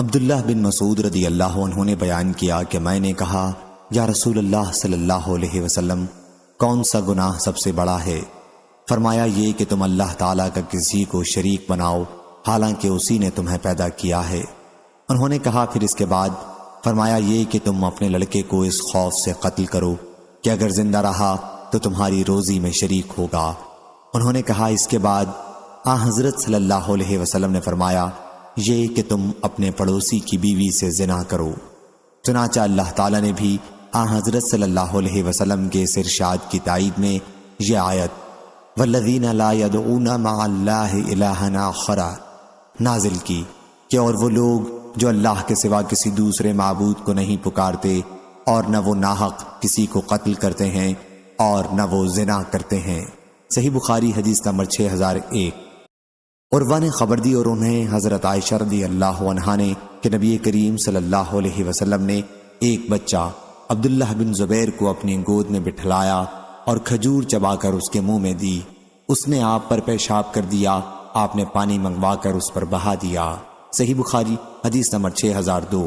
عبداللہ بن مسعود رضی اللہ عنہ نے بیان کیا کہ میں نے کہا یا رسول اللہ صلی اللہ علیہ وسلم، کون سا گناہ سب سے بڑا ہے؟ فرمایا یہ کہ تم اللہ تعالیٰ کا کسی کو شریک بناؤ حالانکہ اسی نے تمہیں پیدا کیا ہے۔ انہوں نے کہا پھر اس کے بعد؟ فرمایا یہ کہ تم اپنے لڑکے کو اس خوف سے قتل کرو کہ اگر زندہ رہا تو تمہاری روزی میں شریک ہوگا۔ انہوں نے کہا اس کے بعد؟ حضرت صلی اللہ علیہ وسلم نے فرمایا یہ کہ تم اپنے پڑوسی کی بیوی سے زنا کرو۔ چنانچہ اللہ تعالیٰ نے بھی حضرت صلی اللہ علیہ وسلم کے اس ارشاد کی تائید میں یہ آیت وَالَّذِينَ لَا يَدْعُونَ مَعَ اللَّهِ إِلَٰهًا آخَرَ نازل کی کہ اور وہ لوگ جو اللہ کے سوا کسی دوسرے معبود کو نہیں پکارتے اور نہ وہ ناحق کسی کو قتل کرتے ہیں اور نہ وہ زنا کرتے ہیں۔ صحیح بخاری حدیث نمبر 6001۔ عروہ نے خبر دی اور انہیں حضرت عائشہ رضی اللہ عنہا نے کہ نبی کریم صلی اللہ علیہ وسلم نے ایک بچہ عبداللہ بن زبیر کو اپنی گود میں بٹھلایا اور کھجور چبا کر اس کے منہ میں دی۔ اس نے آپ پر پیشاب کر دیا، آپ نے پانی منگوا کر اس پر بہا دیا۔ صحیح بخاری حدیث نمبر 6002۔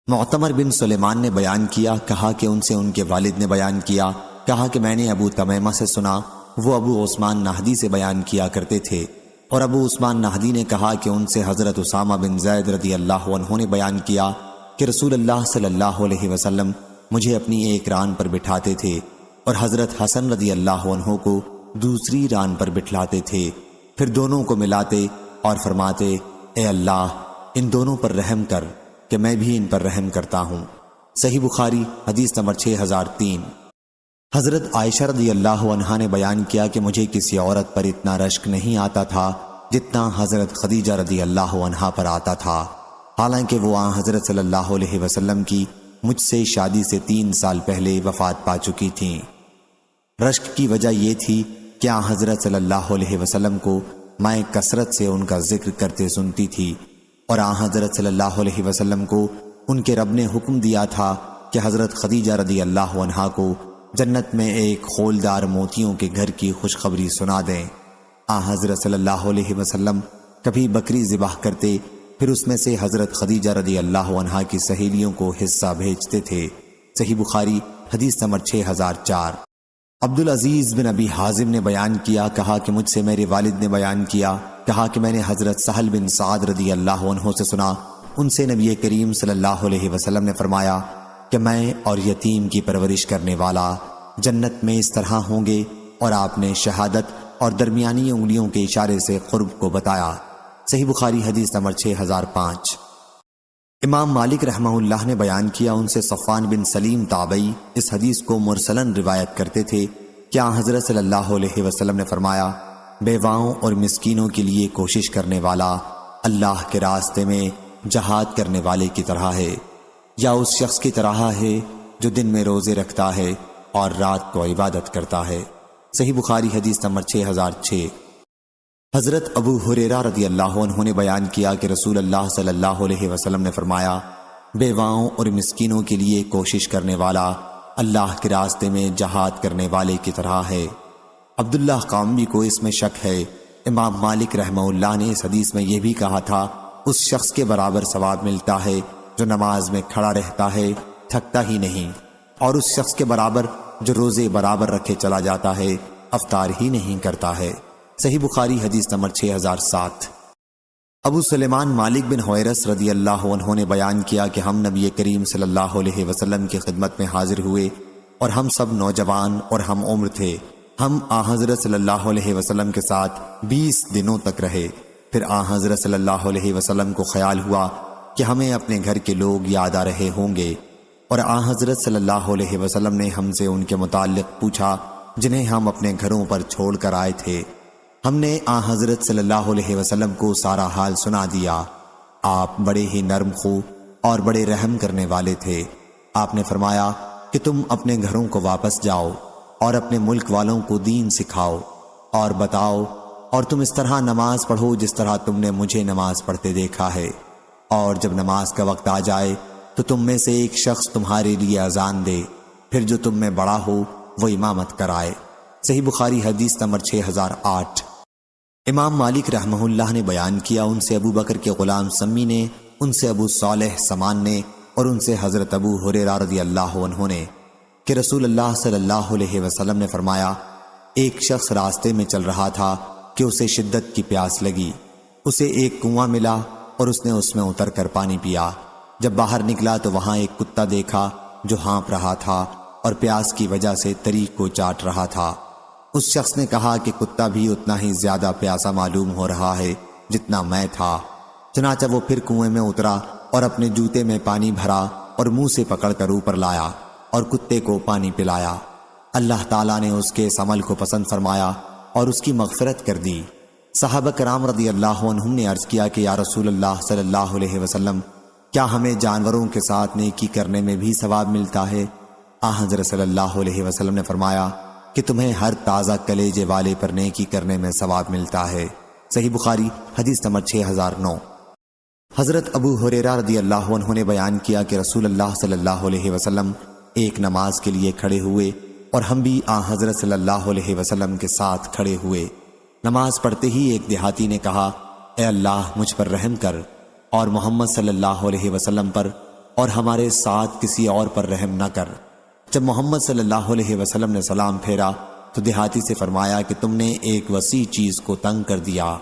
معتمر بن سلیمان نے بیان کیا، کہا کہ ان سے ان کے والد نے بیان کیا، کہا کہ میں نے ابو تمیمہ سے سنا، وہ ابو عثمان نہدی سے بیان کیا کرتے تھے، اور ابو عثمان نہدی نے کہا کہ ان سے حضرت اسامہ بن زید رضی اللہ عنہ نے بیان کیا کہ رسول اللہ صلی اللہ علیہ وسلم مجھے اپنی ایک ران پر بٹھاتے تھے اور حضرت حسن رضی اللہ عنہ کو دوسری ران پر بٹھلاتے تھے، پھر دونوں کو ملاتے اور فرماتے اے اللہ ان دونوں پر رحم کر کہ میں بھی ان پر رحم کرتا ہوں۔ صحیح بخاری حدیث نمبر 6003۔ حضرت عائشہ رضی اللہ عنہا نے بیان کیا کہ مجھے کسی عورت پر اتنا رشک نہیں آتا تھا جتنا حضرت خدیجہ رضی اللہ عنہا پر آتا تھا، حالانکہ وہ حضرت صلی اللہ علیہ وسلم کی مجھ سے شادی سے 3 سال پہلے وفات پا چکی تھیں۔ رشک کی وجہ یہ تھی کہ حضرت صلی اللہ علیہ وسلم کو میں کثرت سے ان کا ذکر کرتے سنتی تھی، اور حضرت صلی اللہ علیہ وسلم کو ان کے رب نے حکم دیا تھا کہ حضرت خدیجہ رضی اللہ عنہا کو جنت میں ایک خولدار موتیوں کے گھر کی خوشخبری سنا دیں۔ حضرت صلی اللہ علیہ وسلم کبھی بکری ذبح کرتے، پھر اس میں سے حضرت خدیجہ رضی اللہ عنہا کی سہیلیوں کو حصہ بھیجتے تھے۔ صحیح بخاری حدیث نمبر 6004۔ عبدالعزیز بن ابی حازم نے بیان کیا، کہا کہ مجھ سے میرے والد نے بیان کیا، کہا کہ میں نے حضرت سہل بن سعد رضی اللہ عنہ سے سنا، ان سے نبی کریم صلی اللہ علیہ وسلم نے فرمایا کہ میں اور یتیم کی پرورش کرنے والا جنت میں اس طرح ہوں گے، اور آپ نے شہادت اور درمیانی انگلیوں کے اشارے سے قرب کو بتایا۔ صحیح بخاری حدیث نمبر 6005۔ امام مالک رحمہ اللہ نے بیان کیا، ان سے صفوان بن سلیم تابعی اس حدیث کو مرسلاً روایت کرتے تھے کہ حضرت صلی اللہ علیہ وسلم نے فرمایا بیواؤں اور مسکینوں کے لیے کوشش کرنے والا اللہ کے راستے میں جہاد کرنے والے کی طرح ہے، یا اس شخص کی طرح ہے جو دن میں روزے رکھتا ہے اور رات کو عبادت کرتا ہے۔ صحیح بخاری حدیث نمبر 6006۔ حضرت ابو ہریرہ رضی اللہ عنہ نے بیان کیا کہ رسول اللہ صلی اللہ علیہ وسلم نے فرمایا بیواؤں اور مسکینوں کے لیے کوشش کرنے والا اللہ کے راستے میں جہاد کرنے والے کی طرح ہے۔ عبداللہ قامبی کو اس میں شک ہے۔ امام مالک رحمہ اللہ نے اس حدیث میں یہ بھی کہا تھا اس شخص کے برابر ثواب ملتا ہے جو نماز میں کھڑا رہتا ہے، تھکتا ہی نہیں، اور اس شخص کے برابر جو روزے برابر رکھے چلا جاتا ہے، افطار ہی نہیں کرتا ہے۔ صحیح بخاری حدیث نمبر 6007۔ ابو سلیمان مالک بن حویرث رضی اللہ عنہ نے بیان کیا کہ ہم نبی کریم صلی اللہ علیہ وسلم کی خدمت میں حاضر ہوئے اور ہم سب نوجوان اور ہم عمر تھے۔ ہم حضرت صلی اللہ علیہ وسلم کے ساتھ 20 دنوں تک رہے۔ پھر حضرت صلی اللہ علیہ وسلم کو خیال ہوا کہ ہمیں اپنے گھر کے لوگ یاد آ رہے ہوں گے، اور حضرت صلی اللہ علیہ وسلم نے ہم سے ان کے متعلق پوچھا جنہیں ہم اپنے گھروں پر چھوڑ کر آئے تھے۔ ہم نے حضرت صلی اللہ علیہ وسلم کو سارا حال سنا دیا۔ آپ بڑے ہی نرم خو اور بڑے رحم کرنے والے تھے۔ آپ نے فرمایا کہ تم اپنے گھروں کو واپس جاؤ اور اپنے ملک والوں کو دین سکھاؤ اور بتاؤ، اور تم اس طرح نماز پڑھو جس طرح تم نے مجھے نماز پڑھتے دیکھا ہے، اور جب نماز کا وقت آ جائے تو تم میں سے ایک شخص تمہارے لیے اذان دے، پھر جو تم میں بڑا ہو وہ امامت کرائے۔ صحیح بخاری حدیث نمبر 6008۔ امام مالک رحمہ اللہ نے بیان کیا، ان سے ابو بکر کے غلام سمی نے ان سے ابو صالح سمان نے اور ان سے حضرت ابو ہریرہ رضی اللہ عنہ نے کہ رسول اللہ صلی اللہ علیہ وسلم نے فرمایا، ایک شخص راستے میں چل رہا تھا کہ اسے شدت کی پیاس لگی۔ اسے ایک کنواں ملا اور اس نے اس میں اتر کر پانی پیا۔ جب باہر نکلا تو وہاں ایک کتا دیکھا جو ہانپ رہا تھا اور پیاس کی وجہ سے طریق کو چاٹ رہا تھا۔ اس شخص نے کہا کہ کتا بھی اتنا ہی زیادہ پیاسا معلوم ہو رہا ہے جتنا میں تھا۔ چنانچہ وہ پھر کنویں میں اترا اور اپنے جوتے میں پانی بھرا اور منہ سے پکڑ کر اوپر لایا اور کتے کو پانی پلایا۔ اللہ تعالیٰ نے اس کے اس عمل کو پسند فرمایا اور اس کی مغفرت کر دی۔ صحابہ کرام رضی اللہ عنہم نے عرض کیا کہ یا رسول اللہ صلی اللہ علیہ وسلم، کیا ہمیں جانوروں کے ساتھ نیکی کرنے میں بھی ثواب ملتا ہے؟ حضرت صلی اللہ علیہ وسلم نے فرمایا کہ تمہیں ہر تازہ کلیجے والے پر نیکی کرنے میں ثواب ملتا ہے۔ صحیح بخاری حدیث نمبر 6009۔ حضرت ابو ہریرہ رضی اللہ عنہ نے بیان کیا کہ رسول اللہ صلی اللہ علیہ وسلم ایک نماز کے لیے کھڑے ہوئے اور ہم بھی حضرت صلی اللہ علیہ وسلم کے ساتھ کھڑے ہوئے۔ نماز پڑھتے ہی ایک دیہاتی نے کہا، اے اللہ مجھ پر رحم کر اور محمد صلی اللہ علیہ وسلم پر اور ہمارے ساتھ کسی اور پر رحم نہ کر۔ جب محمد صلی اللہ علیہ وسلم نے سلام پھیرا تو دیہاتی سے فرمایا کہ تم نے ایک وسیع چیز کو تنگ کر دیا۔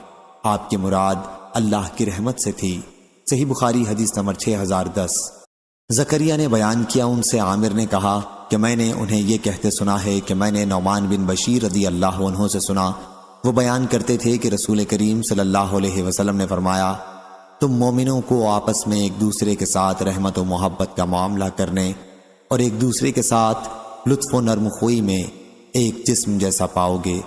آپ کی مراد اللہ کی رحمت سے تھی۔ صحیح بخاری حدیث نمبر 6010۔ زکریا نے بیان کیا، ان سے عامر نے کہا کہ میں نے انہیں یہ کہتے سنا ہے کہ میں نے نعمان بن بشیر رضی اللہ عنہ سے سنا۔ وہ بیان کرتے تھے کہ رسول کریم صلی اللہ علیہ وسلم نے فرمایا، تم مومنوں کو آپس میں ایک دوسرے کے ساتھ رحمت و محبت کا معاملہ کرنے اور ایک دوسرے کے ساتھ لطف و نرم خوئی میں ایک جسم جیسا پاؤ گے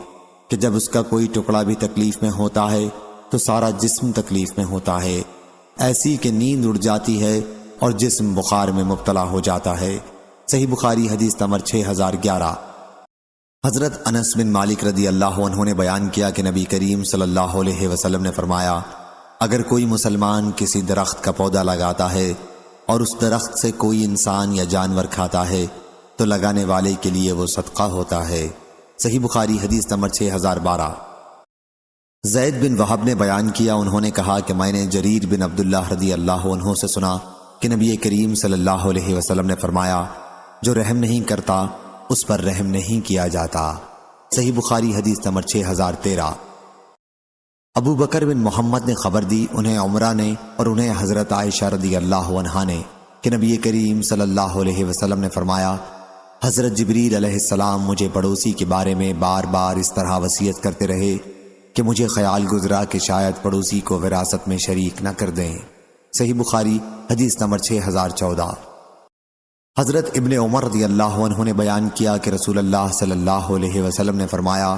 کہ جب اس کا کوئی ٹکڑا بھی تکلیف میں ہوتا ہے تو سارا جسم تکلیف میں ہوتا ہے، ایسی کہ نیند اڑ جاتی ہے اور جسم بخار میں مبتلا ہو جاتا ہے۔ صحیح بخاری حدیث نمبر 6011۔ حضرت انس بن مالک رضی اللہ عنہ نے بیان کیا کہ نبی کریم صلی اللہ علیہ وسلم نے فرمایا، اگر کوئی مسلمان کسی درخت کا پودا لگاتا ہے اور اس درخت سے کوئی انسان یا جانور کھاتا ہے تو لگانے والے کے لیے وہ صدقہ ہوتا ہے۔ صحیح بخاری حدیث نمبر 6012۔ زید بن وہب نے بیان کیا، انہوں نے کہا کہ میں نے جریر بن عبداللہ رضی اللہ عنہ سے سنا کہ نبی کریم صلی اللہ علیہ وسلم نے فرمایا، جو رحم نہیں کرتا اس پر رحم نہیں کیا جاتا۔ صحیح بخاری حدیث نمبر 6013۔ ابو بکر بن محمد نے خبر دی، انہیں عمرہ نے اور انہیں حضرت عائشہ رضی اللہ عنہا نے کہ نبی کریم صلی اللہ علیہ وسلم نے فرمایا، حضرت جبریل علیہ السلام مجھے پڑوسی کے بارے میں بار بار اس طرح وصیت کرتے رہے کہ مجھے خیال گزرا کہ شاید پڑوسی کو وراثت میں شریک نہ کر دیں۔ صحیح بخاری حدیث نمبر 6014۔ حضرت ابن عمر رضی اللہ عنہ نے بیان کیا کہ رسول اللہ صلی اللہ علیہ وسلم نے فرمایا،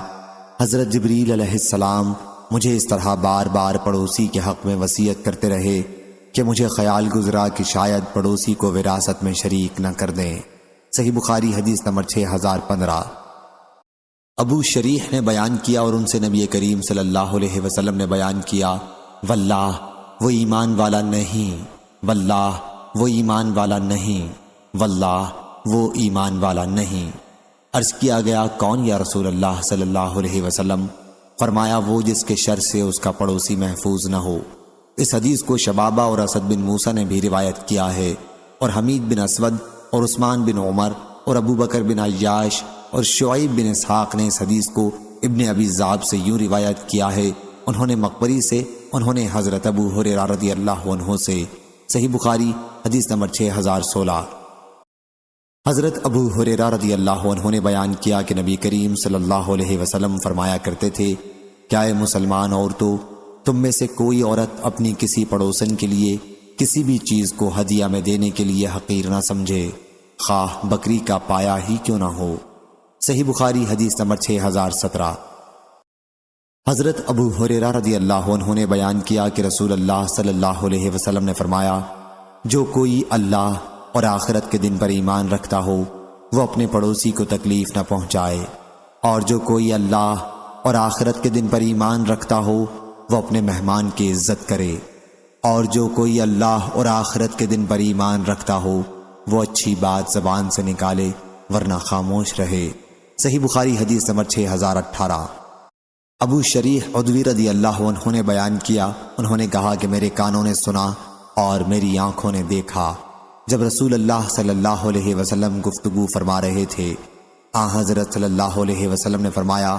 حضرت جبریل علیہ السلام مجھے اس طرح بار بار پڑوسی کے حق میں وصیت کرتے رہے کہ مجھے خیال گزرا کہ شاید پڑوسی کو وراثت میں شریک نہ کر دیں۔ صحیح بخاری حدیث نمبر 6015۔ ابو شریح نے بیان کیا اور ان سے نبی کریم صلی اللہ علیہ وسلم نے بیان کیا، واللہ وہ ایمان والا نہیں، واللہ وہ ایمان والا نہیں، واللہ وہ ایمان والا نہیں۔ عرض کیا گیا، کون یا رسول اللہ صلی اللہ علیہ وسلم؟ فرمایا، وہ جس کے شر سے اس کا پڑوسی محفوظ نہ ہو۔ اس حدیث کو شبابہ اور اسد بن موسیٰ نے بھی روایت کیا ہے، اور حمید بن اسود اور عثمان بن عمر اور ابو بکر بن عیاش اور شعیب بن اسحاق نے اس حدیث کو ابن ابی ذئب سے یوں روایت کیا ہے، انہوں نے مقبری سے، انہوں نے حضرت ابو ہریرہ رضی اللہ عنہ سے۔ صحیح بخاری حدیث نمبر 6016۔ حضرت ابو ہریرہ رضی اللہ عنہ نے بیان کیا کہ نبی کریم صلی اللہ علیہ وسلم فرمایا کرتے تھے، کیا اے مسلمان عورتوں، تم میں سے کوئی عورت اپنی کسی پڑوسن کے لیے کسی بھی چیز کو ہدیہ میں دینے کے لیے حقیر نہ سمجھے، خواہ بکری کا پایا ہی کیوں نہ ہو۔ صحیح بخاری حدیث نمبر 6017۔ حضرت ابو ہریرہ رضی اللہ عنہ نے بیان کیا کہ رسول اللہ صلی اللہ علیہ وسلم نے فرمایا، جو کوئی اللہ اور آخرت کے دن پر ایمان رکھتا ہو وہ اپنے پڑوسی کو تکلیف نہ پہنچائے، اور جو کوئی اللہ اور آخرت کے دن پر ایمان رکھتا ہو وہ اپنے مہمان کی عزت کرے، اور جو کوئی اللہ اور آخرت کے دن پر ایمان رکھتا ہو وہ اچھی بات زبان سے نکالے ورنہ خاموش رہے۔ صحیح بخاری حدیث نمبر 6018۔ ابو شریح عدوی رضی اللہ عنہ نے بیان کیا، انہوں نے کہا کہ میرے کانوں نے سنا اور میری آنکھوں نے دیکھا جب رسول اللہ صلی اللہ علیہ وسلم گفتگو فرما رہے تھے۔ حضرت صلی اللہ علیہ وسلم نے فرمایا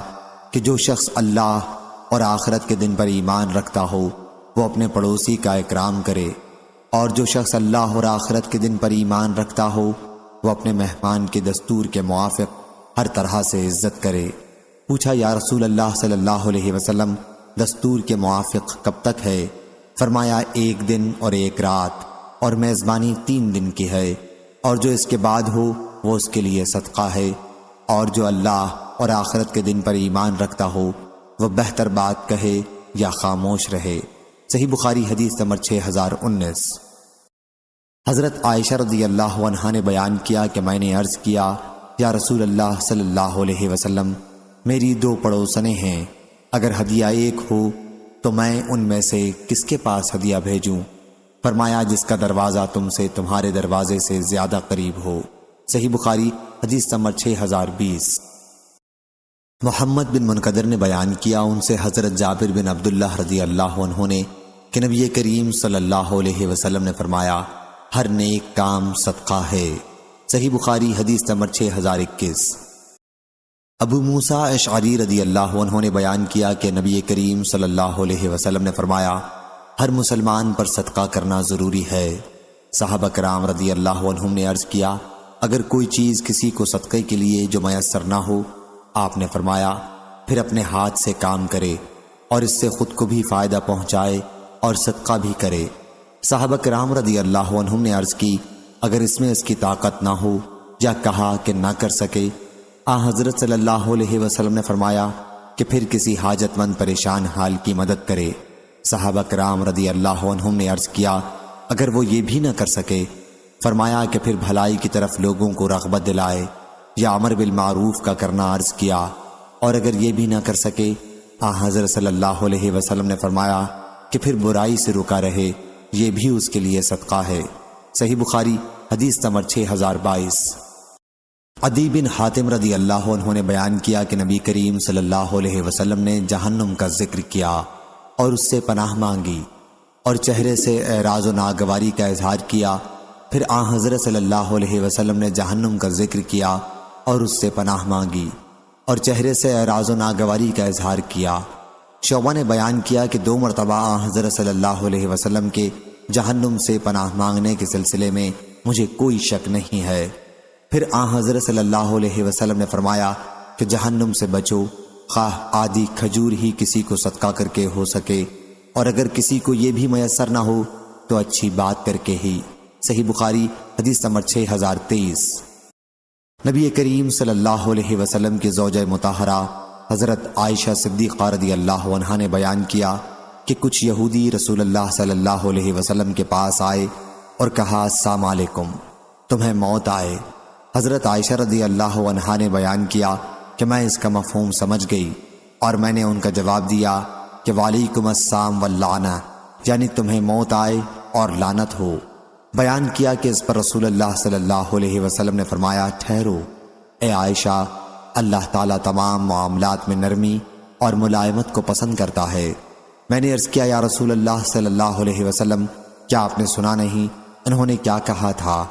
کہ جو شخص اللہ اور آخرت کے دن پر ایمان رکھتا ہو وہ اپنے پڑوسی کا اکرام کرے، اور جو شخص اللہ اور آخرت کے دن پر ایمان رکھتا ہو وہ اپنے مہمان کے دستور کے موافق ہر طرح سے عزت کرے۔ پوچھا یا رسول اللہ صلی اللہ علیہ وسلم دستور کے موافق کب تک ہے؟ فرمایا 1 دن اور 1 رات، اور میزبانی 3 دن کی ہے، اور جو اس کے بعد ہو وہ اس کے لیے صدقہ ہے، اور جو اللہ اور آخرت کے دن پر ایمان رکھتا ہو وہ بہتر بات کہے یا خاموش رہے۔ صحیح بخاری حدیث نمبر 6019۔ حضرت عائشہ رضی اللہ عنہا نے بیان کیا کہ میں نے عرض کیا یا رسول اللہ صلی اللہ علیہ وسلم میری 2 پڑوسنیں ہیں، اگر ہدیہ ایک ہو تو میں ان میں سے کس کے پاس ہدیہ بھیجوں؟ فرمایا جس کا دروازہ تم سے تمہارے دروازے سے زیادہ قریب ہو۔ صحیح بخاری حدیث نمبر 6020۔ محمد بن منقدر نے بیان کیا ان سے حضرت جابر بن عبداللہ رضی اللہ عنہ نے کہ نبی کریم صلی اللہ علیہ وسلم نے فرمایا ہر نیک کام صدقہ ہے۔ صحیح بخاری حدیث نمبر 6021۔ ابو موسیٰ اشعری رضی اللہ عنہ نے بیان کیا کہ نبی کریم صلی اللہ علیہ وسلم نے فرمایا ہر مسلمان پر صدقہ کرنا ضروری ہے۔ صحابہ کرام رضی اللہ عنہم نے عرض کیا اگر کوئی چیز کسی کو صدقے کے لیے جو میسر نہ ہو، آپ نے فرمایا پھر اپنے ہاتھ سے کام کرے اور اس سے خود کو بھی فائدہ پہنچائے اور صدقہ بھی کرے۔ صحابہ کرام رضی اللہ عنہم نے عرض کی اگر اس میں اس کی طاقت نہ ہو یا کہا کہ نہ کر سکے، حضرت صلی اللہ علیہ وسلم نے فرمایا کہ پھر کسی حاجت مند پریشان حال کی مدد کرے۔ صحابہ کرام رضی اللہ عنہم نے عرض کیا اگر وہ یہ بھی نہ کر سکے، فرمایا کہ پھر بھلائی کی طرف لوگوں کو رغبت دلائے یا امر بالمعروف کا کرنا عرض کیا، اور اگر یہ بھی نہ کر سکے حضرت صلی اللہ علیہ وسلم نے فرمایا کہ پھر برائی سے رکا رہے، یہ بھی اس کے لیے صدقہ ہے۔ صحیح بخاری حدیث نمبر 6022۔ عدی بن حاتم رضی اللہ عنہ نے بیان کیا کہ نبی کریم صلی اللہ علیہ وسلم نے جہنم کا ذکر کیا اور اس سے پناہ مانگی اور چہرے سے اعراض و ناگواری کا اظہار کیا، پھر حضرت صلی اللہ علیہ وسلم نے جہنم کا ذکر کیا اور اس سے پناہ مانگی اور چہرے سے اعراض و ناگواری کا اظہار کیا۔ شعبہ نے بیان کیا کہ 2 مرتبہ حضرت صلی اللہ علیہ وسلم کے جہنم سے پناہ مانگنے کے سلسلے میں مجھے کوئی شک نہیں ہے۔ پھر حضرت صلی اللہ علیہ وسلم نے فرمایا کہ جہنم سے بچو، خواہ آدھی کھجور ہی کسی کو صدقہ کر کے ہو سکے، اور اگر کسی کو یہ بھی میسر نہ ہو تو اچھی بات کر کے ہی۔ صحیح بخاری حدیث نمبر 6023۔ نبی کریم صلی اللہ علیہ وسلم کی زوجہ مطہرہ حضرت عائشہ صدیقہ رضی اللہ عنہا نے بیان کیا کہ کچھ یہودی رسول اللہ صلی اللہ علیہ وسلم کے پاس آئے اور کہا السلام علیکم، تمہیں موت آئے۔ حضرت عائشہ رضی اللہ عنہا نے بیان کیا کہ میں اس کا مفہوم سمجھ گئی اور میں نے ان کا جواب دیا کہ وعلیکم السلام واللعنہ، یعنی تمہیں موت آئے اور لعنت ہو۔ بیان کیا کہ اس پر رسول اللہ صلی اللہ علیہ وسلم نے فرمایا ٹھہرو اے عائشہ، اللہ تعالیٰ تمام معاملات میں نرمی اور ملائمت کو پسند کرتا ہے۔ میں نے عرض کیا یا رسول اللہ صلی اللہ علیہ وسلم کیا آپ نے سنا نہیں انہوں نے کیا کہا تھا؟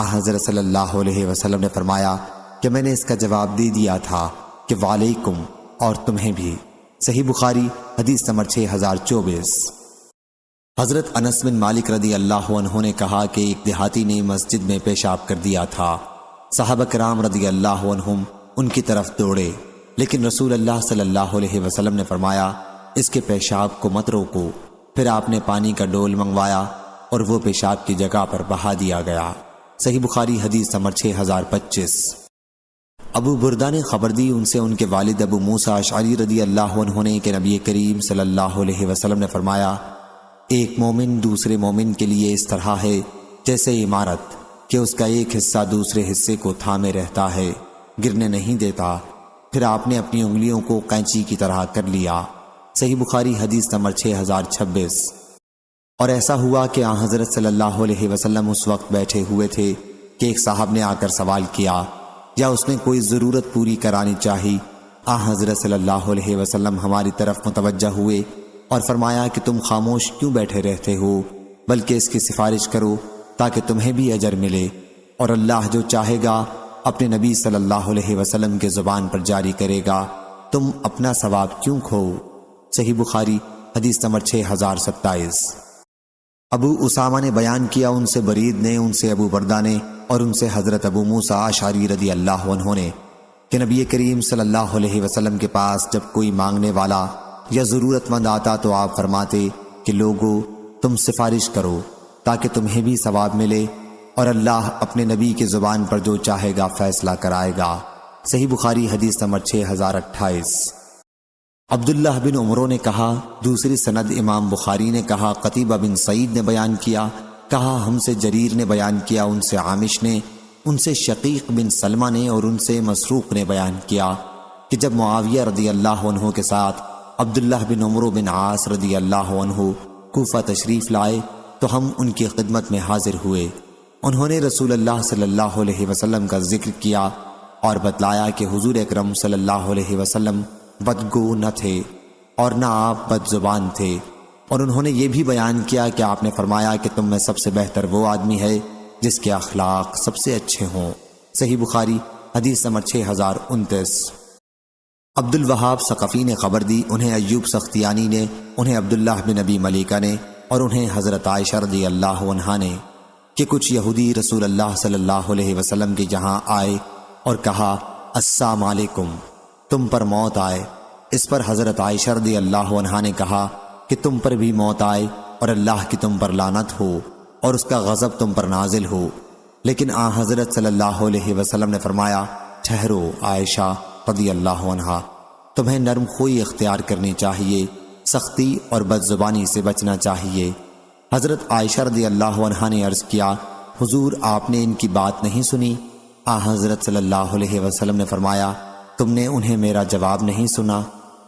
حضرت صلی اللہ علیہ وسلم نے فرمایا کہ میں نے اس کا جواب دے دیا تھا کہ وعلیکم اور تمہیں بھی۔ صحیح بخاری حدیث نمبر 6024۔ حضرت انس بن مالک رضی اللہ عنہ نے کہا کہ ایک دیہاتی نے مسجد میں پیشاب کر دیا تھا۔ صحابہ کرام رضی اللہ عنہم ان کی طرف دوڑے، لیکن رسول اللہ صلی اللہ علیہ وسلم نے فرمایا اس کے پیشاب کو مت روکو۔ پھر آپ نے پانی کا ڈول منگوایا اور وہ پیشاب کی جگہ پر بہا دیا گیا۔ صحیح بخاری حدیث نمبر 6025۔ ابو بردہ نے خبر دی ان سے ان کے والد ابو موسیٰ اشعری رضی اللہ عنہ نے کہ نبی کریم صلی اللہ علیہ وسلم نے فرمایا ایک مومن دوسرے مومن کے لیے اس طرح ہے جیسے عمارت کہ اس کا ایک حصہ دوسرے حصے کو تھامے رہتا ہے، گرنے نہیں دیتا۔ پھر آپ نے اپنی انگلیوں کو قینچی کی طرح کر لیا۔ صحیح بخاری حدیث نمبر 6026۔ اور ایسا ہوا کہ حضرت صلی اللہ علیہ وسلم اس وقت بیٹھے ہوئے تھے کہ ایک صاحب نے آ کر سوال کیا یا اس نے کوئی ضرورت پوری کرانی چاہی۔ حضرت صلی اللہ علیہ وسلم ہماری طرف متوجہ ہوئے اور فرمایا کہ تم خاموش کیوں بیٹھے رہتے ہو؟ بلکہ اس کی سفارش کرو تاکہ تمہیں بھی اجر ملے، اور اللہ جو چاہے گا اپنے نبی صلی اللہ علیہ وسلم کے زبان پر جاری کرے گا، تم اپنا ثواب کیوں کھو؟ صحیح بخاری حدیث نمبر 6027۔ ابو اسامہ نے بیان کیا، ان سے برید نے، ان سے ابو بردہ نے، اور ان سے حضرت ابو موسیٰ اشعری رضی اللہ عنہ نے کہ نبی کریم صلی اللہ علیہ وسلم کے پاس جب کوئی مانگنے والا یا ضرورت مند آتا تو آپ فرماتے کہ لوگو تم سفارش کرو تاکہ تمہیں بھی ثواب ملے، اور اللہ اپنے نبی کی زبان پر جو چاہے گا فیصلہ کرائے گا۔ صحیح بخاری حدیث نمبر 6028۔ عبداللہ بن عمرو نے کہا، دوسری سند امام بخاری نے کہا، قتیبہ بن سعید نے بیان کیا، کہا ہم سے جریر نے بیان کیا، ان سے عامش نے، ان سے شقیق بن سلمہ نے، اور ان سے مسروق نے بیان کیا کہ جب معاویہ رضی اللہ عنہ کے ساتھ عبداللہ بن عمرو بن عاص رضی اللہ عنہ کوفہ تشریف لائے تو ہم ان کی خدمت میں حاضر ہوئے۔ انہوں نے رسول اللہ صلی اللہ علیہ وسلم کا ذکر کیا اور بتلایا کہ حضور اکرم صلی اللہ علیہ وسلم بدگو نہ تھے اور نہ آپ بد زبان تھے، اور انہوں نے یہ بھی بیان کیا کہ آپ نے فرمایا کہ تم میں سب سے بہتر وہ آدمی ہے جس کے اخلاق سب سے اچھے ہوں۔ صحیح بخاری حدیث نمبر 6029۔ عبد الوہاب ثقفی نے خبر دی، انہیں ایوب سختیانی نے، انہیں عبداللہ بن ابی ملیکہ نے، اور انہیں حضرت عائشہ رضی اللہ عنہا نے کہ کچھ یہودی رسول اللہ صلی اللہ علیہ وسلم کے جہاں آئے اور کہا السلام علیکم، تم پر موت آئے۔ اس پر حضرت عائشہ رضی اللہ عنہا نے کہا کہ تم پر بھی موت آئے اور اللہ کی تم پر لعنت ہو اور اس کا غضب تم پر نازل ہو۔ لیکن حضرت صلی اللہ علیہ وسلم نے فرمایا، ٹھہرو عائشہ رضی اللہ عنہا، تمہیں نرم خوئی اختیار کرنی چاہیے، سختی اور بد زبانی سے بچنا چاہیے۔ حضرت عائشہ رضی اللہ عنہا نے عرض کیا، حضور آپ نے ان کی بات نہیں سنی؟ حضرت صلی اللہ علیہ وسلم نے فرمایا، تم نے انہیں میرا جواب نہیں سنا،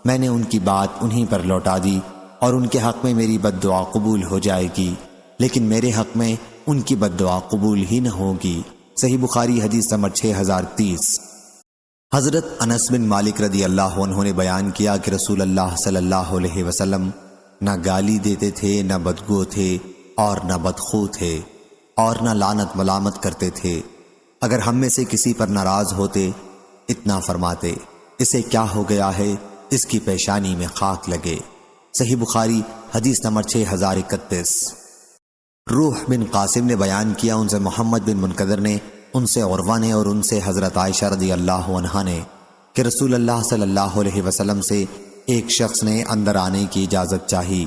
میں نے ان کی بات انہی پر لوٹا دی، اور ان کے حق میں میری بد دعا قبول ہو جائے گی، لیکن میرے حق میں ان کی بد دعا قبول ہی نہ ہوگی۔ صحیح بخاری حدیث نمبر 6030۔ حضرت انس بن مالک رضی اللہ عنہ نے بیان کیا کہ رسول اللہ صلی اللہ علیہ وسلم نہ گالی دیتے تھے، نہ بدگو تھے، اور نہ بدخو تھے، اور نہ لعنت ملامت کرتے تھے۔ اگر ہم میں سے کسی پر ناراض ہوتے اتنا فرماتے، اسے کیا ہو گیا ہے، اس کی پیشانی میں خاک لگے۔ صحیح بخاری حدیث نمبر 6031۔ روح بن قاسم نے بیان کیا، ان سے محمد بن منقدر نے، ان سے عروہ نے، اور ان سے حضرت عائشہ رضی اللہ عنہا نے کہ رسول اللہ صلی اللہ علیہ وسلم سے ایک شخص نے اندر آنے کی اجازت چاہی۔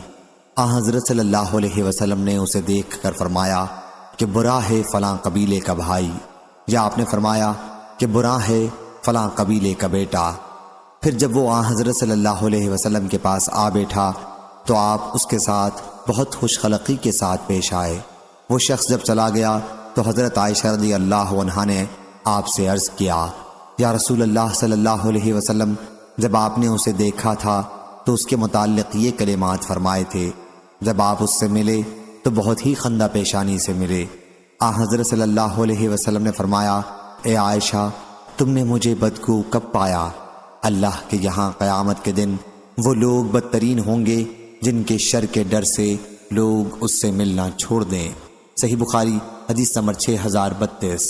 حضرت صلی اللہ علیہ وسلم نے اسے دیکھ کر فرمایا کہ برا ہے فلاں قبیلے کا بھائی، یا آپ نے فرمایا کہ برا ہے فلاں قبیلے کا بیٹا۔ پھر جب وہ حضرت صلی اللہ علیہ وسلم کے پاس آ بیٹھا تو آپ اس کے ساتھ بہت خوش خلقی کے ساتھ پیش آئے۔ وہ شخص جب چلا گیا تو حضرت عائشہ رضی اللہ عنہا نے آپ سے عرض کیا، یا رسول اللہ صلی اللہ علیہ وسلم، جب آپ نے اسے دیکھا تھا تو اس کے متعلق یہ کلمات فرمائے تھے، جب آپ اس سے ملے تو بہت ہی خندہ پیشانی سے ملے۔ حضرت صلی اللہ علیہ وسلم نے فرمایا، اے عائشہ، تم نے مجھے بدگو کب پایا؟ اللہ کے یہاں قیامت کے دن وہ لوگ بدترین ہوں گے جن کے شر کے ڈر سے لوگ اس سے ملنا چھوڑ دیں۔ صحیح بخاری حدیث نمبر 6032۔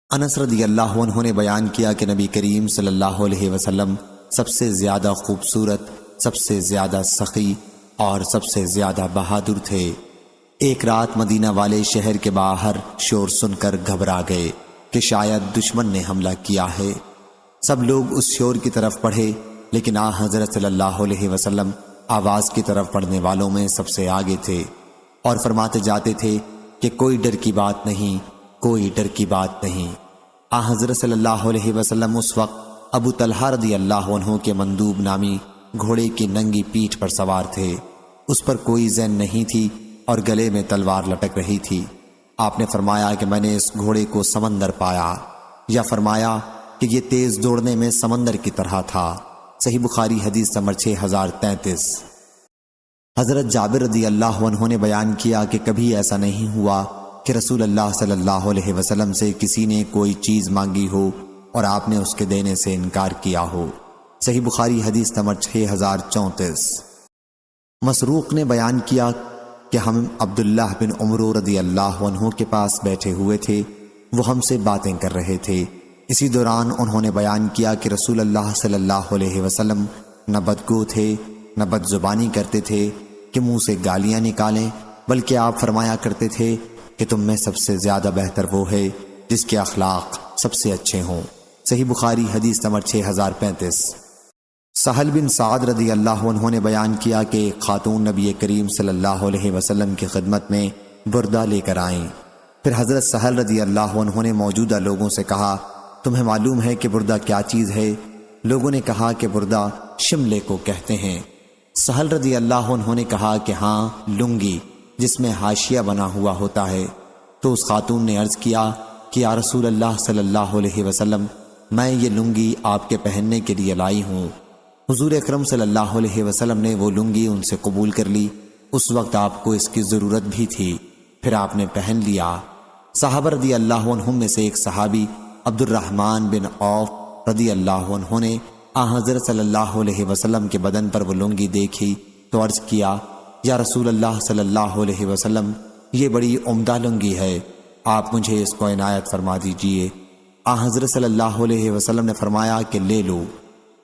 انس رضی اللہ عنہ نے بیان کیا کہ نبی کریم صلی اللہ علیہ وسلم سب سے زیادہ خوبصورت، سب سے زیادہ سخی اور سب سے زیادہ بہادر تھے۔ ایک رات مدینہ والے شہر کے باہر شور سن کر گھبرا گئے کہ شاید دشمن نے حملہ کیا ہے۔ سب لوگ اس شور کی طرف پڑھے، لیکن حضرت صلی اللہ علیہ وسلم آواز کی طرف پڑھنے والوں میں سب سے آگے تھے اور فرماتے جاتے تھے کہ کوئی ڈر کی بات نہیں، کوئی ڈر کی بات نہیں۔ حضرت صلی اللہ علیہ وسلم اس وقت ابو طلحہ رضی اللہ عنہ کے مندوب نامی گھوڑے کی ننگی پیٹھ پر سوار تھے۔ اس پر کوئی زین نہیں تھی اور گلے میں تلوار لٹک رہی تھی۔ آپ نے فرمایا کہ میں نے اس گھوڑے کو سمندر پایا، یا فرمایا کہ یہ تیز دوڑنے میں سمندر کی طرح تھا۔ صحیح بخاری حدیث نمبر 6033۔ حضرت جابر رضی اللہ عنہ نے بیان کیا کہ کبھی ایسا نہیں ہوا کہ رسول اللہ صلی اللہ علیہ وسلم سے کسی نے کوئی چیز مانگی ہو اور آپ نے اس کے دینے سے انکار کیا ہو۔ صحیح بخاری حدیث نمبر 6034۔ مسروق نے بیان کیا کہ ہم عبداللہ بن عمر رضی اللہ عنہ کے پاس بیٹھے ہوئے تھے، وہ ہم سے باتیں کر رہے تھے۔ اسی دوران انہوں نے بیان کیا کہ رسول اللہ صلی اللہ علیہ وسلم نہ بدگو تھے، نہ بد زبانی کرتے تھے کہ منہ سے گالیاں نکالیں، بلکہ آپ فرمایا کرتے تھے کہ تم میں سب سے زیادہ بہتر وہ ہے جس کے اخلاق سب سے اچھے ہوں۔ صحیح بخاری حدیث نمبر 6035۔ سہل بن سعد رضی اللہ عنہ نے بیان کیا کہ ایک خاتون نبی کریم صلی اللہ علیہ وسلم کی خدمت میں بردہ لے کر آئیں۔ پھر حضرت سہل رضی اللہ عنہ نے موجودہ لوگوں سے کہا، تمہیں معلوم ہے کہ بردہ کیا چیز ہے؟ لوگوں نے کہا کہ بردہ شملے کو کہتے ہیں۔ سہل رضی اللہ عنہ نے کہا کہ ہاں، لنگی جس میں حاشیہ بنا ہوا ہوتا ہے۔ تو اس خاتون نے عرض کیا کہ یا رسول اللہ صلی اللہ علیہ وسلم، میں یہ لنگی آپ کے پہننے کے لیے لائی ہوں۔ حضور اکرم صلی اللہ علیہ وسلم نے وہ لنگی ان سے قبول کر لی۔ اس وقت آپ کو اس کی ضرورت بھی تھی، پھر آپ نے پہن لیا۔ صحابہ رضی اللہ عنہم میں سے ایک صحابی عبد الرحمن بن عوف رضی اللہ عنہ نے حضرت صلی اللہ علیہ وسلم کے بدن پر وہ لنگی دیکھی تو عرض کیا، یا رسول اللہ صلی اللہ علیہ وسلم، یہ بڑی عمدہ لنگی ہے، آپ مجھے اس کو عنایت فرما دیجئے۔ حضرت صلی اللہ علیہ وسلم نے فرمایا کہ لے لو۔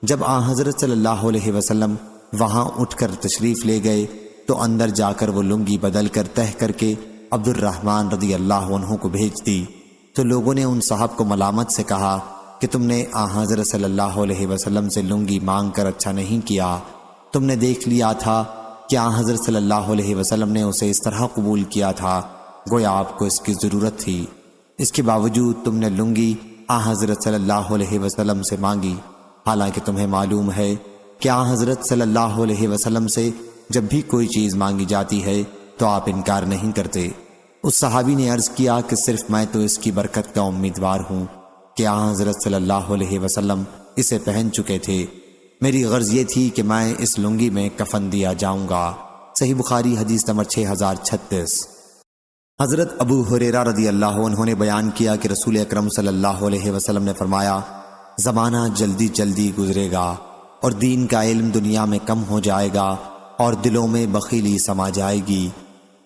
جب حضرت صلی اللہ علیہ وسلم وہاں اٹھ کر تشریف لے گئے تو اندر جا کر وہ لنگی بدل کر تہہ کر کے عبد الرحمن رضی اللہ عنہ کو بھیج دی۔ تو لوگوں نے ان صاحب کو ملامت سے کہا کہ تم نے حضرت صلی اللہ علیہ وسلم سے لنگی مانگ کر اچھا نہیں کیا، تم نے دیکھ لیا تھا کہ حضرت صلی اللہ علیہ وسلم نے اسے اس طرح قبول کیا تھا گویا آپ کو اس کی ضرورت تھی، اس کے باوجود تم نے لنگی حضرت صلی اللہ علیہ وسلم سے مانگی، حالانکہ تمہیں معلوم ہے کہ حضرت صلی اللہ علیہ وسلم سے جب بھی کوئی چیز مانگی جاتی ہے تو آپ انکار نہیں کرتے۔ اس صحابی نے عرض کیا کہ صرف میں تو اس کی برکت کا امیدوار ہوں کہ حضرت صلی اللہ علیہ وسلم اسے پہن چکے تھے، میری غرض یہ تھی کہ میں اس لنگی میں کفن دیا جاؤں گا۔ صحیح بخاری حدیث نمبر 6036۔ حضرت ابو ہریرہ رضی اللہ عنہ نے بیان کیا کہ رسول اکرم صلی اللہ علیہ وسلم نے فرمایا، زمانہ جلدی جلدی گزرے گا اور دین کا علم دنیا میں کم ہو جائے گا اور دلوں میں بخیلی سما جائے گی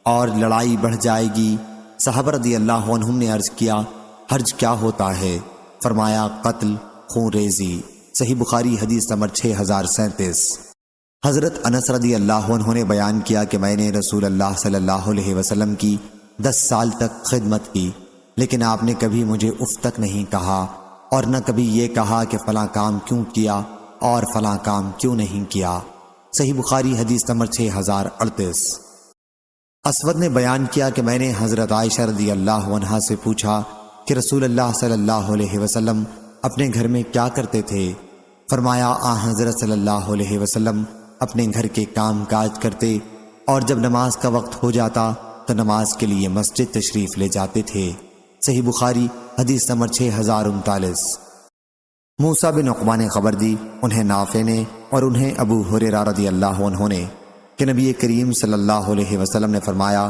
اور لڑائی بڑھ جائے گی۔ صحابہ رضی اللہ عنہم نے عرض کیا، حرج کیا ہوتا ہے؟ فرمایا، قتل، خون ریزی۔ صحیح بخاری حدیث نمبر 6037۔ حضرت انس رضی اللہ عنہ نے بیان کیا کہ میں نے رسول اللہ صلی اللہ علیہ وسلم کی 10 سال تک خدمت کی، لیکن آپ نے کبھی مجھے اف تک نہیں کہا اور نہ کبھی یہ کہا کہ فلاں کام کیوں کیا اور فلاں کام کیوں نہیں کیا۔ صحیح بخاری حدیث نمبر 6038۔ اسود نے بیان کیا کہ میں نے حضرت عائشہ رضی اللہ عنہا سے پوچھا کہ رسول اللہ صلی اللہ علیہ وسلم اپنے گھر میں کیا کرتے تھے؟ فرمایا، حضرت صلی اللہ علیہ وسلم اپنے گھر کے کام کاج کرتے اور جب نماز کا وقت ہو جاتا تو نماز کے لیے مسجد تشریف لے جاتے تھے۔ صحیح بخاری حدیث نمبر 6039۔ موسیٰ بن عقبہ نے خبر دی، انہیں نافع نے اور انہیں ابو ہریرہ رضی اللہ عنہ نے، کہ نبی کریم صلی اللہ علیہ وسلم نے فرمایا،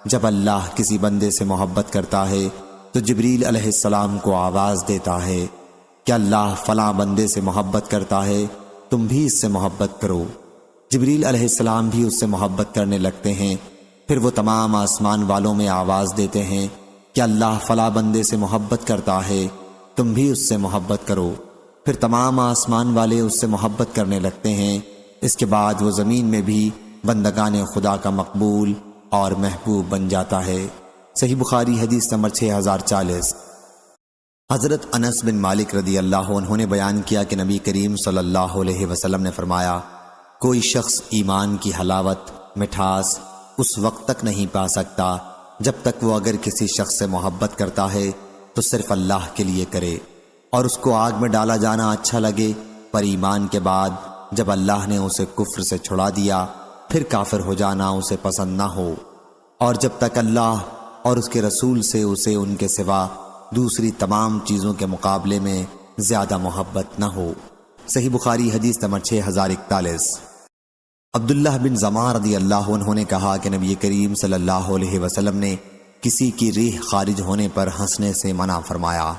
جب اللہ کسی بندے سے محبت کرتا ہے تو جبریل علیہ السلام کو آواز دیتا ہے کہ اللہ فلاں بندے سے محبت کرتا ہے، تم بھی اس سے محبت کرو۔ جبریل علیہ السلام بھی اس سے محبت کرنے لگتے ہیں، پھر وہ تمام آسمان والوں میں آواز دیتے ہیں کہ اللہ فلاں بندے سے محبت کرتا ہے، تم بھی اس سے محبت کرو۔ پھر تمام آسمان والے اس سے محبت کرنے لگتے ہیں۔ اس کے بعد وہ زمین میں بھی بندگان خدا کا مقبول اور محبوب بن جاتا ہے۔ صحیح بخاری حدیث نمبر 6040۔ حضرت انس بن مالک رضی اللہ عنہ نے بیان کیا کہ نبی کریم صلی اللہ علیہ وسلم نے فرمایا، کوئی شخص ایمان کی حلاوت، مٹھاس اس وقت تک نہیں پا سکتا جب تک وہ اگر کسی شخص سے محبت کرتا ہے تو صرف اللہ کے لیے کرے اور اس کو آگ میں ڈالا جانا اچھا لگے، پر ایمان کے بعد جب اللہ نے اسے کفر سے چھڑا دیا پھر کافر ہو جانا اسے پسند نہ ہو، اور جب تک اللہ اور اس کے رسول سے اسے ان کے سوا دوسری تمام چیزوں کے مقابلے میں زیادہ محبت نہ ہو۔ صحیح بخاری حدیث نمبر 6041۔ عبداللہ بن زمع رضی اللہ عنہ نے کہا کہ نبی کریم صلی اللہ علیہ وسلم نے کسی کی ریح خارج ہونے پر ہنسنے سے منع فرمایا،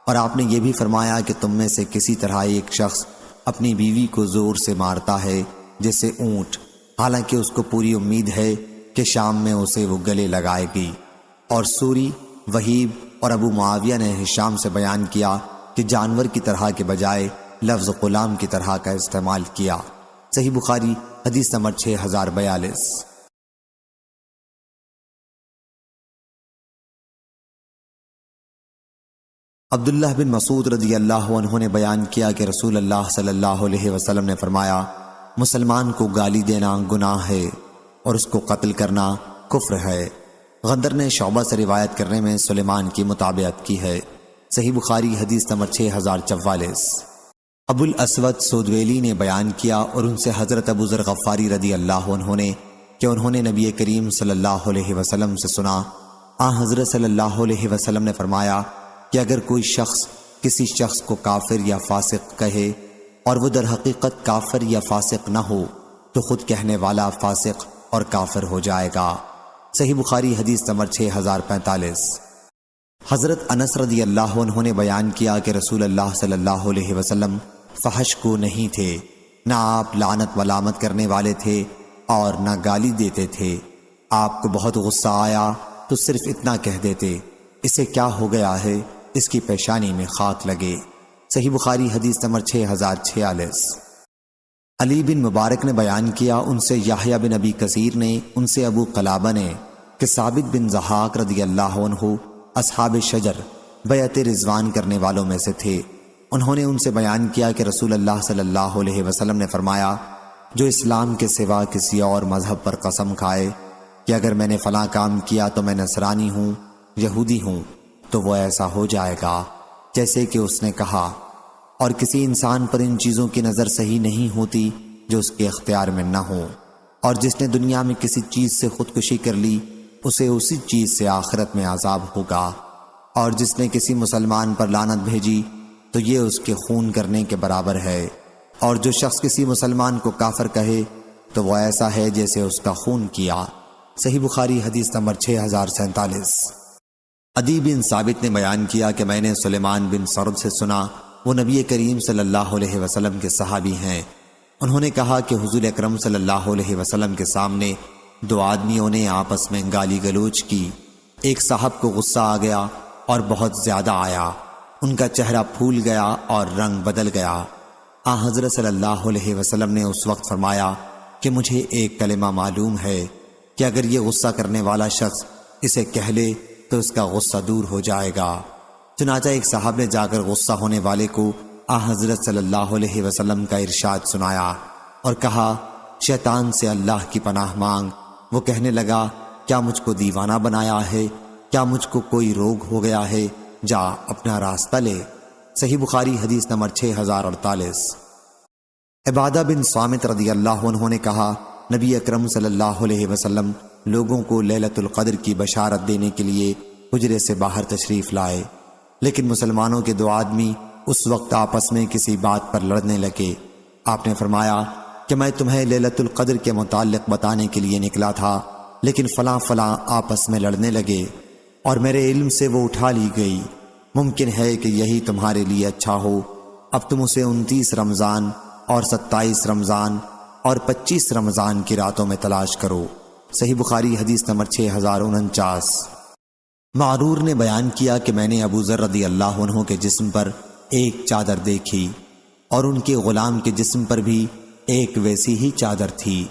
اور آپ نے یہ بھی فرمایا کہ تم میں سے کسی طرح ایک شخص اپنی بیوی کو زور سے مارتا ہے جیسے اونٹ، حالانکہ اس کو پوری امید ہے کہ کہ شام میں اسے وہ گلے لگائے گی۔ اور سوری، وہیب اور ابو معاویہ نے ہشام سے بیان کیا کہ جانور کی طرح کے بجائے لفظ غلام کی طرح کا استعمال کیا۔ صحیح بخاری حدیث نمبر 6042۔ عبداللہ بن مسعود رضی اللہ عنہ نے بیان کیا کہ رسول اللہ صلی اللہ علیہ وسلم نے فرمایا، مسلمان کو گالی دینا گناہ ہے اور اس کو قتل کرنا کفر ہے۔ غندر نے شعبہ سے روایت کرنے میں سلیمان کی مطابقت کی ہے۔ صحیح بخاری حدیث نمبر 6044۔ ابو الاسود سودویلی نے بیان کیا اور ان سے حضرت ابو ذر غفاری رضی اللہ عنہ نے کہ انہوں نے نبی کریم صلی اللہ علیہ وسلم سے سنا، حضرت صلی اللہ علیہ وسلم نے فرمایا کہ اگر کوئی شخص کسی شخص کو کافر یا فاسق کہے اور وہ در حقیقت کافر یا فاسق نہ ہو تو خود کہنے والا فاسق اور کافر ہو جائے گا۔ صحیح بخاری حدیث نمبر 6045۔ حضرت انس رضی اللہ عنہ نے بیان کیا کہ رسول اللہ صلی اللہ علیہ وسلم فحش کو نہیں تھے، نہ آپ لعنت ملامت کرنے والے تھے اور نہ گالی دیتے تھے۔ آپ کو بہت غصہ آیا تو صرف اتنا کہہ دیتے، اسے کیا ہو گیا ہے، اس کی پیشانی میں خاک لگے۔ صحیح بخاری حدیث نمبر 6046۔ علی بن مبارک نے بیان کیا ان سے یحییٰ بن ابی کثیر نے ان سے ابو قلابہ نے کہ ثابت بن ضحاک رضی اللہ عنہ اصحاب شجر بیعت رضوان کرنے والوں میں سے تھے۔ انہوں نے ان سے بیان کیا کہ رسول اللہ صلی اللہ علیہ وسلم نے فرمایا، جو اسلام کے سوا کسی اور مذہب پر قسم کھائے کہ اگر میں نے فلاں کام کیا تو میں نصرانی ہوں، یہودی ہوں، تو وہ ایسا ہو جائے گا جیسے کہ اس نے کہا۔ اور کسی انسان پر ان چیزوں کی نظر صحیح نہیں ہوتی جو اس کے اختیار میں نہ ہو، اور جس نے دنیا میں کسی چیز سے خودکشی کر لی اسے اسی چیز سے آخرت میں عذاب ہوگا، اور جس نے کسی مسلمان پر لعنت بھیجی تو یہ اس کے خون کرنے کے برابر ہے، اور جو شخص کسی مسلمان کو کافر کہے تو وہ ایسا ہے جیسے اس کا خون کیا۔ صحیح بخاری حدیث نمبر 6047۔ عدی بن ثابت نے بیان کیا کہ میں نے سلیمان بن سرد سے سنا، وہ نبی کریم صلی اللہ علیہ وسلم کے صحابی ہیں۔ انہوں نے کہا کہ حضور اکرم صلی اللہ علیہ وسلم کے سامنے دو آدمیوں نے آپس میں گالی گلوچ کی۔ ایک صاحب کو غصہ آ گیا اور بہت زیادہ آیا، ان کا چہرہ پھول گیا اور رنگ بدل گیا۔ حضرت صلی اللہ علیہ وسلم نے اس وقت فرمایا کہ مجھے ایک کلمہ معلوم ہے کہ اگر یہ غصہ کرنے والا شخص اسے کہہ لے تو اس کا غصہ دور ہو جائے گا۔ چنانچہ ایک صاحب نے جا کر غصہ ہونے والے کو حضرت صلی اللہ علیہ وسلم کا ارشاد سنایا اور کہا، شیطان سے اللہ کی پناہ مانگ۔ وہ کہنے لگا، کیا مجھ کو دیوانہ بنایا ہے؟ کیا مجھ کو کوئی روگ ہو گیا ہے؟ جا اپنا راستہ لے۔ صحیح بخاری حدیث نمبر 6048۔ عبادہ بن صامت رضی اللہ عنہ نے کہا، نبی اکرم صلی اللہ علیہ وسلم لوگوں کو لیلۃ القدر کی بشارت دینے کے لیے حجرے سے باہر تشریف لائے، لیکن مسلمانوں کے دو آدمی اس وقت آپس میں کسی بات پر لڑنے لگے۔ آپ نے فرمایا کہ میں تمہیں لیلۃ القدر کے متعلق بتانے کے لیے نکلا تھا، لیکن فلاں فلاں آپس میں لڑنے لگے اور میرے علم سے وہ اٹھا لی گئی۔ ممکن ہے کہ یہی تمہارے لیے اچھا ہو، اب تم اسے 29 رمضان اور 27 رمضان اور 25 رمضان کی راتوں میں تلاش کرو۔ صحیح بخاری حدیث نمبر 6049۔ معرور نے بیان کیا کہ میں نے ابو ذر رضی اللہ عنہ کے جسم پر ایک چادر دیکھی اور ان کے غلام کے جسم پر بھی ایک ویسی ہی چادر تھی۔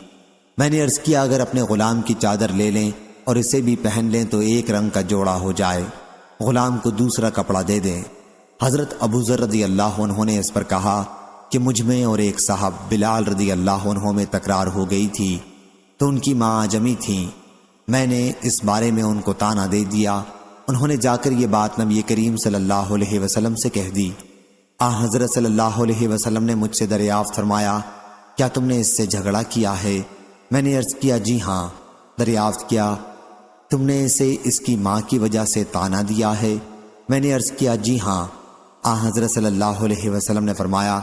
میں نے عرض کیا، اگر اپنے غلام کی چادر لے لیں اور اسے بھی پہن لیں تو ایک رنگ کا جوڑا ہو جائے، غلام کو دوسرا کپڑا دے دیں۔ حضرت ابو ذر رضی اللہ عنہ نے اس پر کہا کہ مجھ میں اور ایک صاحب بلال رضی اللہ عنہ میں تکرار ہو گئی تھی، تو ان کی ماں اعجمی تھیں۔ میں نے اس بارے میں ان کو طعنہ دے دیا۔ انہوں نے جا کر یہ بات نبی کریم صلی اللہ علیہ وسلم سے کہہ دی۔ حضرت صلی اللہ علیہ وسلم نے مجھ سے دریافت فرمایا، کیا تم نے اس سے جھگڑا کیا ہے؟ میں نے عرض کیا، جی ہاں۔ دریافت کیا، تم نے اسے اس کی ماں کی وجہ سے طعنہ دیا ہے؟ میں نے عرض کیا، جی ہاں۔ حضرت صلی اللہ علیہ وسلم نے فرمایا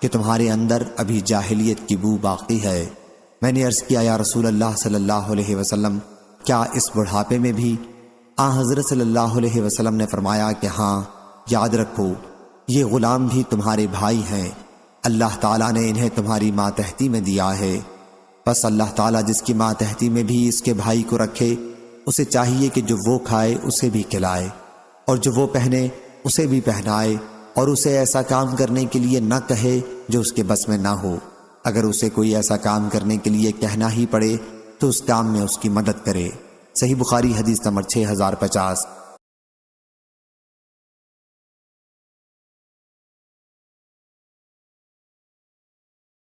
کہ تمہارے اندر ابھی جاہلیت کی بو باقی ہے۔ میں نے عرض کیا، یا رسول اللہ صلی اللہ علیہ وسلم، کیا اس بڑھاپے میں بھی؟ حضرت صلی اللہ علیہ وسلم نے فرمایا کہ ہاں، یاد رکھو یہ غلام بھی تمہارے بھائی ہیں، اللہ تعالیٰ نے انہیں تمہاری ماتحتی میں دیا ہے۔ بس اللہ تعالیٰ جس کی ماتحتی میں بھی اس کے بھائی کو رکھے، اسے چاہیے کہ جو وہ کھائے اسے بھی کھلائے، اور جو وہ پہنے اسے بھی پہنائے، اور اسے ایسا کام کرنے کے لیے نہ کہے جو اس کے بس میں نہ ہو۔ اگر اسے کوئی ایسا کام کرنے کے لیے کہنا ہی پڑے تو اس کام میں اس کی مدد کرے۔ صحیح بخاری حدیث نمبر 6050۔